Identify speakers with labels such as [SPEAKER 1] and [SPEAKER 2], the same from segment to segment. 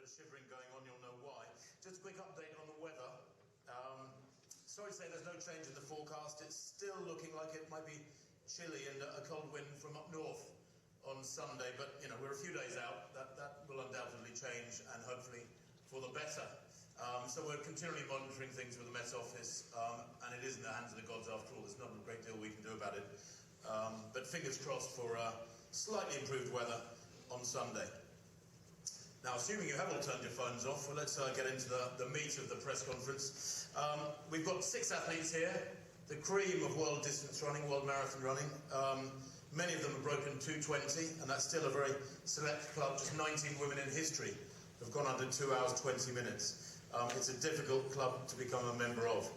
[SPEAKER 1] bit of shivering going on, you'll know why. Just a quick update on the weather. Sorry to say there's no change in the forecast. It's still looking like it might be chilly and a cold wind from up north on Sunday, but you know, we're a few days out. That will undoubtedly change, and hopefully for the better. So we're continually monitoring things with the Met Office, and it is in the hands of the gods after all. There's not a great deal we can do about it. But fingers crossed for slightly improved weather on Sunday. Now, assuming you have all turned your phones off, well, let's get into the meat of the press conference. We've got 6 athletes here, the cream of world distance running, world marathon running. Many of them have broken 2:20, and that's still a very select club. Just 19 women in history have gone under 2 hours 20 minutes. It's a difficult club to become a member of.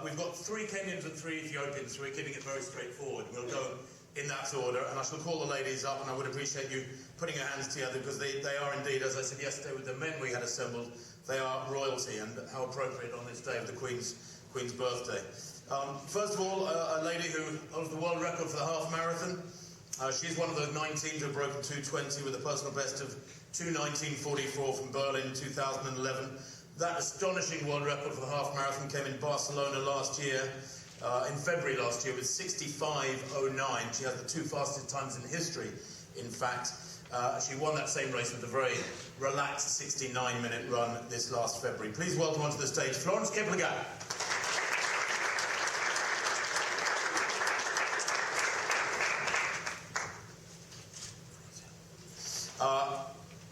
[SPEAKER 1] We've got 3 Kenyans and 3 Ethiopians, so we're keeping it very straightforward. We'll go in that order, and I shall call the ladies up, and I would appreciate you putting your hands together, because they are indeed, as I said yesterday with the men we had assembled, they are royalty, and how appropriate on this day of the Queen's birthday. First of all, a lady who holds the world record for the half marathon. She's one of those 19 to have broken 2:20 with a personal best of 2:19:44 from Berlin in 2011. That astonishing world record for the half marathon came in Barcelona last year. In February last year with 65:09. She has the 2 fastest times in history, in fact. She won that same race with a very relaxed 69-minute run this last February. Please welcome onto the stage Florence Kiplagat.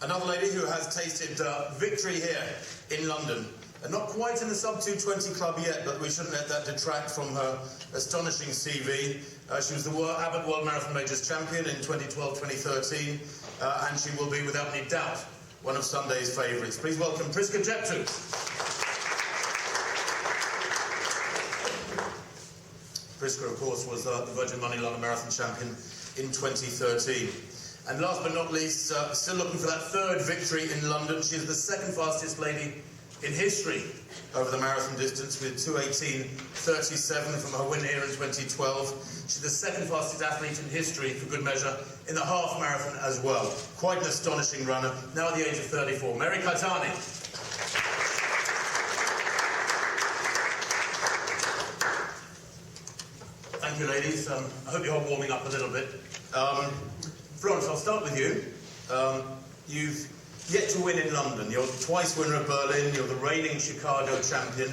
[SPEAKER 1] Another lady who has tasted victory here in London. Not quite in the sub-220 club yet, but we shouldn't let that detract from her astonishing CV. She was the Abbott World Marathon Majors champion in 2012-2013, and she will be, without any doubt, one of Sunday's favourites. Please welcome Priska Jeptu. Priska, of course, was the Virgin Money London Marathon champion in 2013. And last but not least, still looking for that 3rd victory in London. She is the 2nd fastest lady in history over the marathon distance with 2:18:37 from her win here in 2012. She's the 2nd fastest athlete in history, for good measure, in the half marathon as well. Quite an astonishing runner, now at the age of 34. Mary Kaitani. Thank you, ladies. I hope you're all warming up a little bit. Florence, I'll start with you. You've yet to win in London. You're twice winner of Berlin, you're the reigning Chicago champion.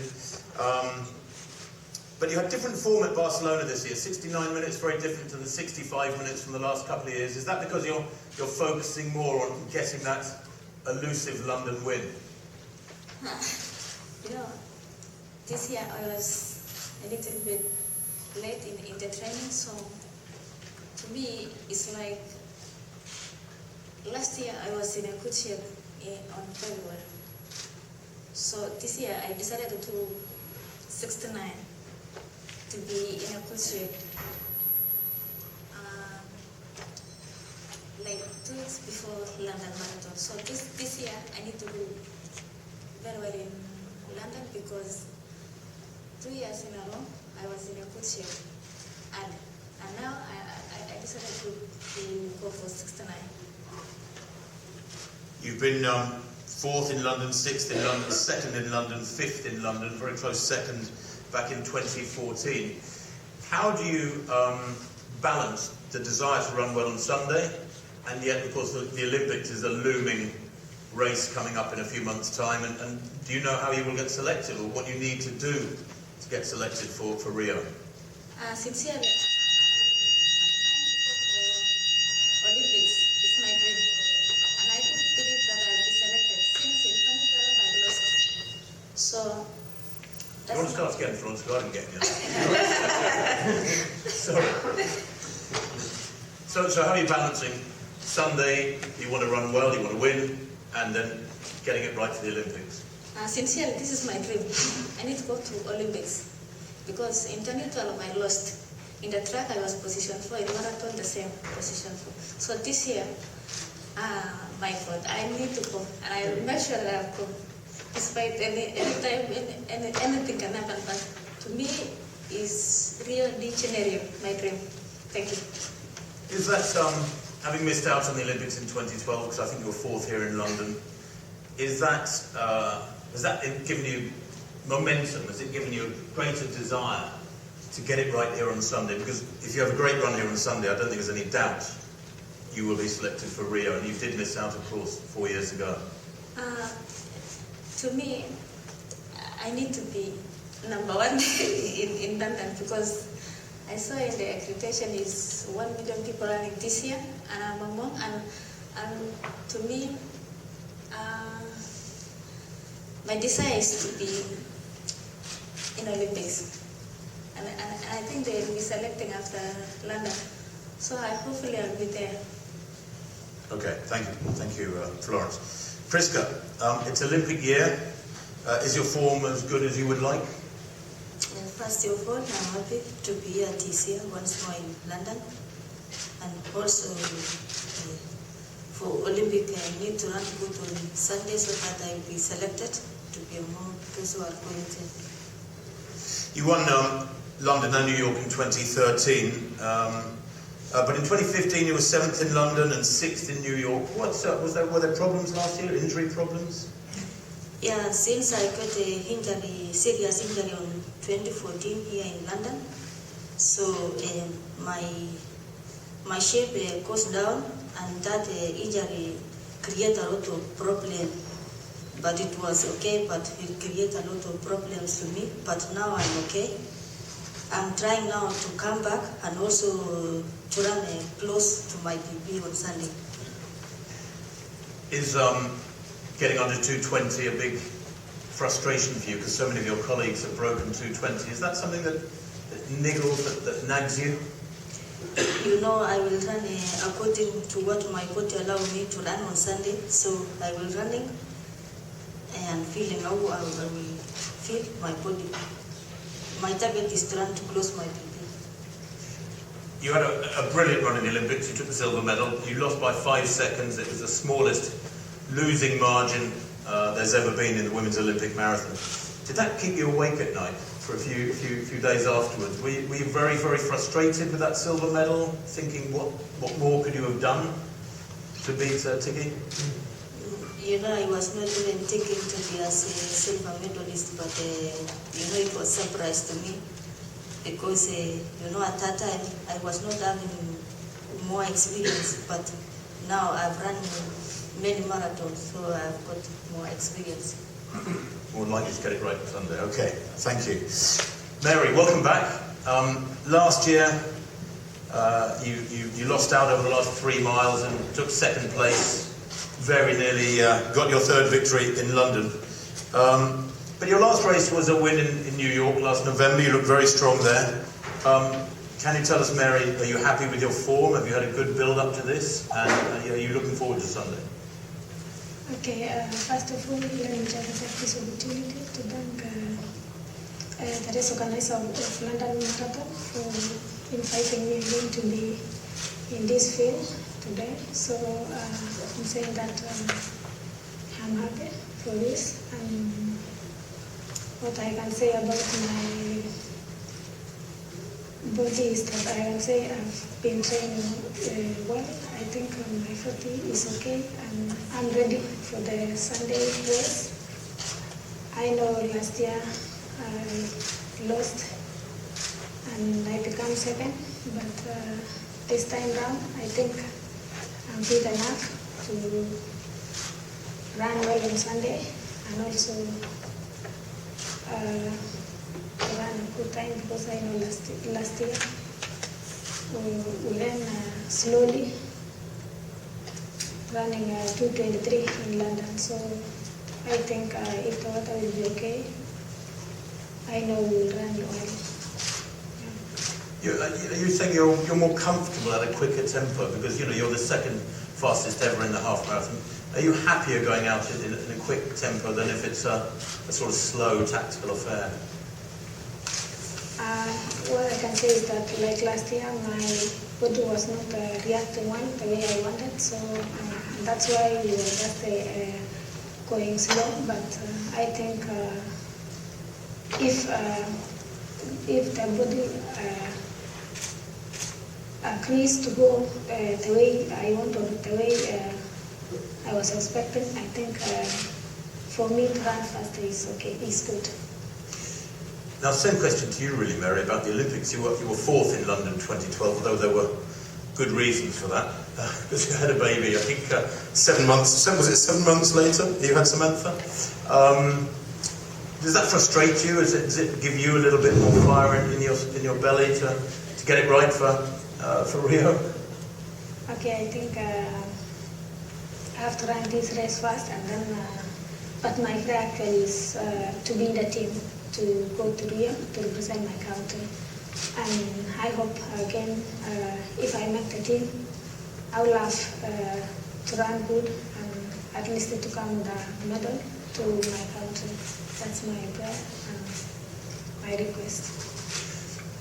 [SPEAKER 1] But you had different form at Barcelona this year. 69 minutes, very different to the 65 minutes from the last couple of years. Is that because you're focusing more on getting that elusive London win?
[SPEAKER 2] You know, this year I was a little bit late in the training, so to me it's like last year I was in a good shape on February. So this year I decided to do 69 to be in a good shape. Like 2 weeks before London Marathon. So this year I need to do very well in London, because 2 years in a row I was in a good shape. And now I decided to go for 69.
[SPEAKER 1] You've been 4th in London, 6th in London, 2nd in London, 5th in London, very close 2nd back in 2014. How do you balance the desire to run well on Sunday, and yet, of course, the Olympics is a looming race coming up in a few months' time, and do you know how you will get selected, or what you need to do to get selected for Rio?
[SPEAKER 2] Sincerely, Olympics is my dream, and I do believe that I'll be selected. Since in 2012 I lost, so
[SPEAKER 1] you want to start again, Florence? Go ahead and get you. Sorry. So how are you balancing Sunday? You want to run well, you want to win, and then getting it right for the Olympics?
[SPEAKER 2] Sincerely, this is my dream. I need to go to Olympics, because in 2012 I lost. In the track I was position 4, in marathon the same position 4. So this year, my God, I need to go, and I will make sure that I'll go. Despite anything can happen, but to me is Rio de Janeiro, my dream. Thank you.
[SPEAKER 1] Is that, having missed out on the Olympics in 2012, because I think you were 4th here in London, is that, has that given you momentum? Has it given you a greater desire to get it right here on Sunday? Because if you have a great run here on Sunday, I don't think there's any doubt you will be selected for Rio, and you did miss out, of course, 4 years ago.
[SPEAKER 2] To me, I need to be number one in London, because I saw in the accreditation is 1 million people running this year, and I'm among, and to me, my desire is to be in Olympics, and I think they will be selecting after London, so hopefully I'll be there.
[SPEAKER 1] Okay, thank you, Florence. Priska, it's Olympic year. Is your form as good as you would like?
[SPEAKER 3] First of all, I'm happy to be here this year once more in London, and also for Olympic I need to run good on Sunday so that I will be selected to be among those who are going to.
[SPEAKER 1] You won London and New York in 2013, but in 2015 you were 7th in London and 6th in New York. Were there problems last year, injury problems?
[SPEAKER 3] Yeah, since I got a serious injury on 2014 here in London, so my shape goes down, and that injury created a lot of problem. But it was okay, but it created a lot of problems to me. But now I'm okay. I'm trying now to come back and also to run close to my PB on Sunday.
[SPEAKER 1] Is getting under 220 a big frustration for you, because so many of your colleagues have broken 220? Is that something that niggles, that nags you?
[SPEAKER 3] You know, I will run according to what my body allows me to run on Sunday. So I will running and feeling how I will feel my body. My target is to run to close my PB.
[SPEAKER 1] You had a brilliant run in the Olympics. You took the silver medal. You lost by 5 seconds. It was the smallest losing margin there's ever been in the women's Olympic marathon. Did that keep you awake at night for a few days afterwards? Were you very, very frustrated with that silver medal, thinking what more could you have done to beat Tiggy?
[SPEAKER 3] You know, I was not even thinking to be as a silver medalist, but you know, it was a surprise to me, because you know, at that time I was not having more experience, but now I've run many marathons, so I've got more experience.
[SPEAKER 1] More likely to get it right on Sunday. Okay, thank you. Mary, welcome back. Last year, you lost out over the last 3 miles and took 2nd place. Very nearly got your 3rd victory in London. But your last race was a win in New York last November. You looked very strong there. Can you tell us, Mary, are you happy with your form? Have you had a good build-up to this? And are you looking forward to Sunday?
[SPEAKER 4] Okay, first of all, let me just take this opportunity to thank the race organizer of London Marathon for inviting me again to be in this field today. So I'm saying that I'm happy for this, and what I can say about my body is that I can say I've been training well. I think my 40 is okay, and I'm ready for the Sunday race. I know last year I lost and I became 2nd, but this time round I think I'm fit enough to run well on Sunday, and also run a good time, because I know last year we ran slowly, running 2:23 in London. So I think if the water will be okay, I know we will run well.
[SPEAKER 1] Are you saying you're more comfortable at a quicker tempo, because you know you're the 2nd fastest ever in the half marathon? Are you happier going out in a quick tempo than if it's a sort of slow tactical affair?
[SPEAKER 4] What I can say is that, like last year, my body was not reacting well the way I wanted, so that's why we were just going slow. But I think if the body agrees to go the way I want, or the way I was expecting, I think for me to run faster is okay, is good.
[SPEAKER 1] Now, same question to you, really, Mary, about the Olympics. You were fourth in London 2012, although there were good reasons for that, because you had a baby. I think 7 months. Was it 7 months later you had Samantha? Does that frustrate you? Does it give you a little bit more fire in your belly to get it right for Rio?
[SPEAKER 4] Okay, I think I have to run this race fast, and then. But my prayer actually is to be in the team, to go to Rio to represent my country, and I hope again if I make the team, I will have to run good and at least to come the medal to my country. That's my prayer and my request.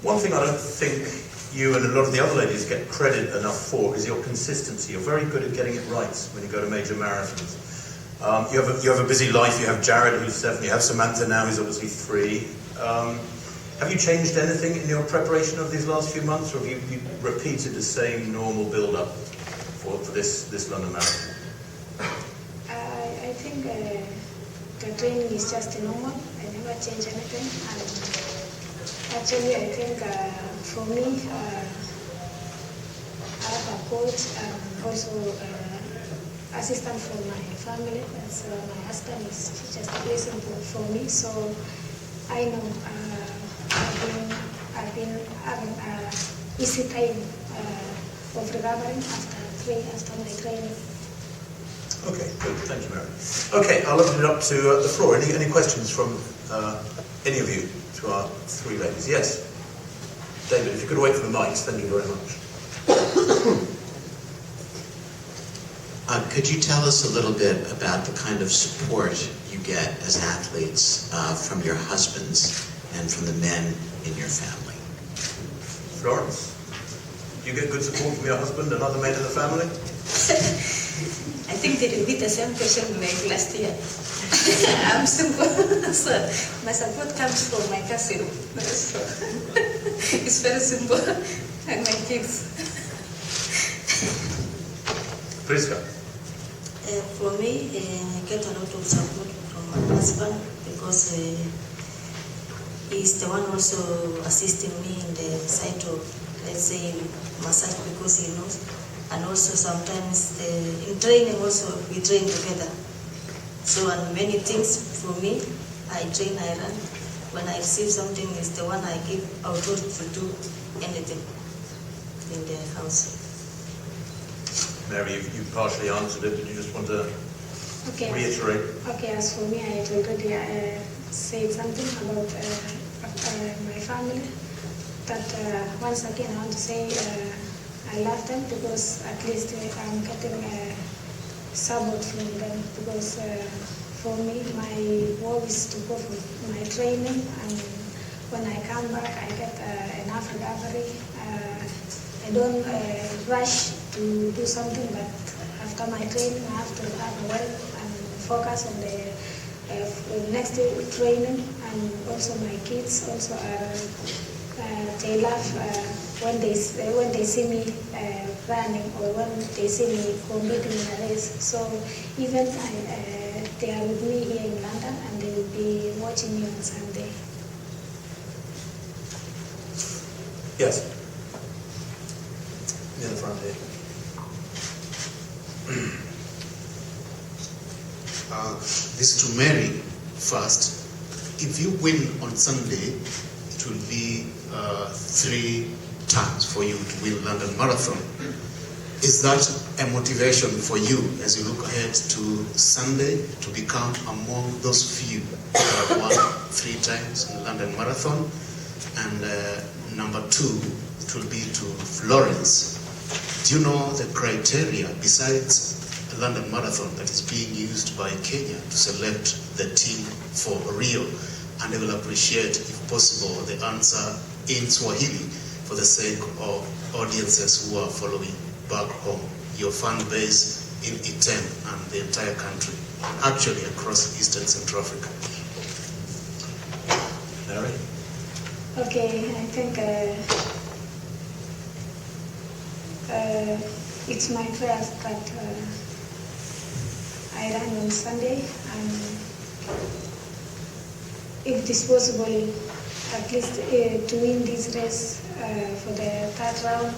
[SPEAKER 1] One thing I don't think you and a lot of the other ladies get credit enough for is your consistency. You're very good at getting it right when you go to major marathons. You have a busy life. You have Jared, who's 7. You have Samantha now, who's obviously 3. Have you changed anything in your preparation of these last few months, or have you repeated the same normal build-up for this London Marathon?
[SPEAKER 4] I think the training is just normal. I never change anything. And actually, I think for me, I have a coach and also assistant from my family. As my husband is just listening for me, so I know I've been having an easy time of recovering after my training.
[SPEAKER 1] Okay, good. Thank you, Mary. Okay, I'll open it up to the floor. Any questions from any of you to our 3 ladies? Yes, David, if you could wait for the mics, thank you very much.
[SPEAKER 5] Could you tell us a little bit about the kind of support you get as athletes from your husbands and from the men in your family?
[SPEAKER 1] Florence, do you get good support from your husband and other men in the family?
[SPEAKER 2] I think they repeat the same question like last year. I'm single, so my support comes from my cousin. So it's very simple, and my kids.
[SPEAKER 1] Priska.
[SPEAKER 3] For me, I get a lot of support from my husband because he's the one also assisting me in the side of, let's say, massage because he knows. And also sometimes in training also, we train together. So and many things for me, I train, I run. When I receive something, is the one I give authority to do anything in the house.
[SPEAKER 1] Mary, you partially answered it. Did you just want to reiterate?
[SPEAKER 4] Okay, as for me, I had already said something about my family. But once again, I want to say I love them because at least I'm getting support from them. Because for me, my work is to go for my training, and when I come back, I get enough recovery. I don't rush to do something, but after my training, I have to have a well and focus on the next day training. And also my kids also they laugh when they see me running or when they see me competing in a race. So even they are with me here in London, and they will be watching me on Sunday.
[SPEAKER 1] Yes. Near the front here.
[SPEAKER 6] This to Mary first. If you win on Sunday, it will be 3 times for you to win London Marathon. Is that a motivation for you as you look ahead to Sunday to become among those few who have won 3 times in London Marathon? And number 2, it will be to Florence. Do you know the criteria besides the London Marathon that is being used by Kenya to select the team for Rio? And I will appreciate, if possible, the answer in Swahili for the sake of audiences who are following back home, your fan base in Iten and the entire country, actually across East and Central Africa.
[SPEAKER 1] Mary?
[SPEAKER 4] Okay, I think it's my prayer that I run on Sunday, and if it is possible, at least to win this race for the third round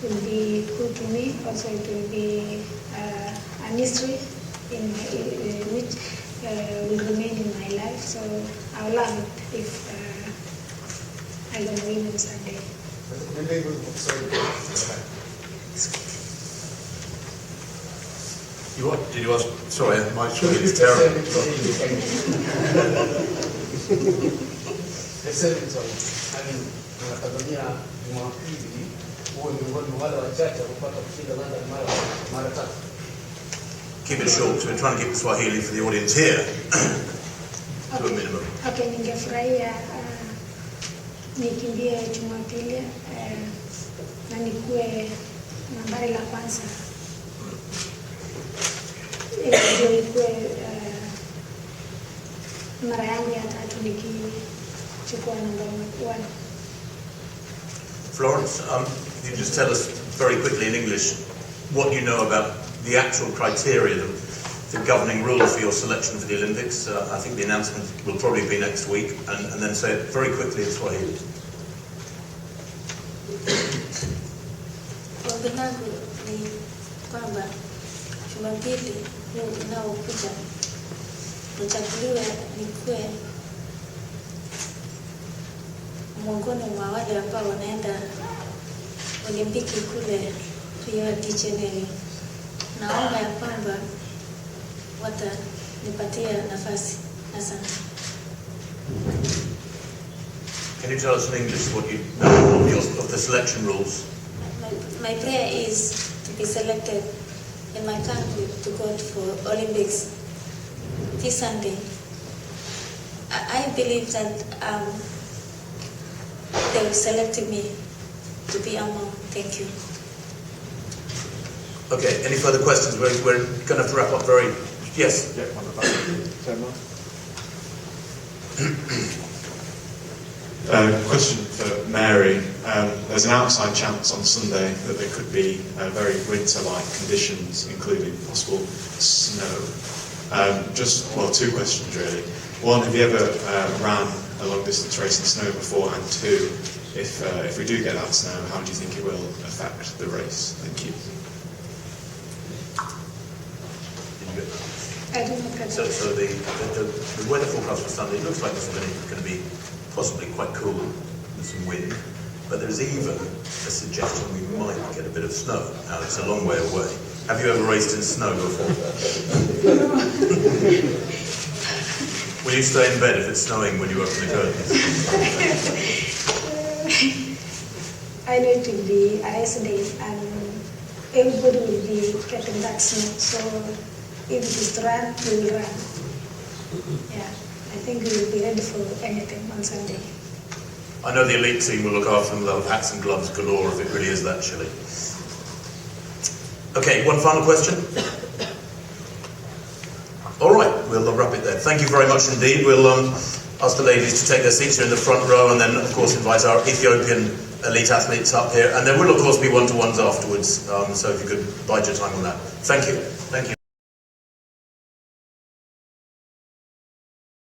[SPEAKER 4] will be good to me. Also, it will be an history which will remain in my life. So I will love it if I can win on Sunday.
[SPEAKER 1] Did you ask? Sorry, my Swahili is terrible.
[SPEAKER 7] Tanzania Jumapili huo miongoni mwa wale wachache kupata kushinda London mara tatu.
[SPEAKER 1] Keep it short, so we're trying to keep Swahili for the audience here to a minimum.
[SPEAKER 4] Okay, ningefurahia nikimbie Jumapili na nikuwe nambari la kwanza. Ndio ikuwe mara yangu ya tatu nikichukua namba 1.
[SPEAKER 1] Florence, can you just tell us very quickly in English what you know about the actual criteria, the governing rules for your selection for the Olympics? I think the announcement will probably be next week, and then say it very quickly in Swahili.
[SPEAKER 2] Ombi langu ni kwamba Jumapili huu unaokuja nichaguliwe nikuwe miongoni mwa wale ambao wanaenda Olimpiki kule Rio de Janeiro. Naomba ya kwamba watanipatia nafasi. Asante.
[SPEAKER 1] Can you tell us in English what you know of the selection rules?
[SPEAKER 2] My prayer is to be selected in my country to go for Olympics this Sunday. I believe that they will select me to be among. Thank you.
[SPEAKER 1] Okay, any further questions? We're going to have to wrap up very... Yes?
[SPEAKER 8] Yeah, one about question for Mary. There's an outside chance on Sunday that there could be very winter-like conditions, including possible snow. Two questions really. One, have you ever ran a long-distance race in snow before? And two, if we do get that snow, how do you think it will affect the race? Thank you.
[SPEAKER 4] I do not get
[SPEAKER 1] So the weather forecast for Sunday looks like it's going to be possibly quite cool with some wind, but there's even a suggestion we might get a bit of snow. Now, it's a long way away. Have you ever raced in snow before? Will you stay in bed if it's snowing when you open the curtains?
[SPEAKER 4] I know it will be a race day and everybody will be getting that snow. So if it is to run, we will run. Yeah, I think we will be ready for anything on Sunday.
[SPEAKER 1] I know the elite team will look after them. They'll have hats and gloves galore if it really is that chilly. Okay, one final question. All right, we'll wrap it there. Thank you very much indeed. We'll ask the ladies to take their seats here in the front row, and then, of course, invite our Ethiopian elite athletes up here. And there will, of course, be one-to-ones afterwards, so if you could bide your time on that. Thank you.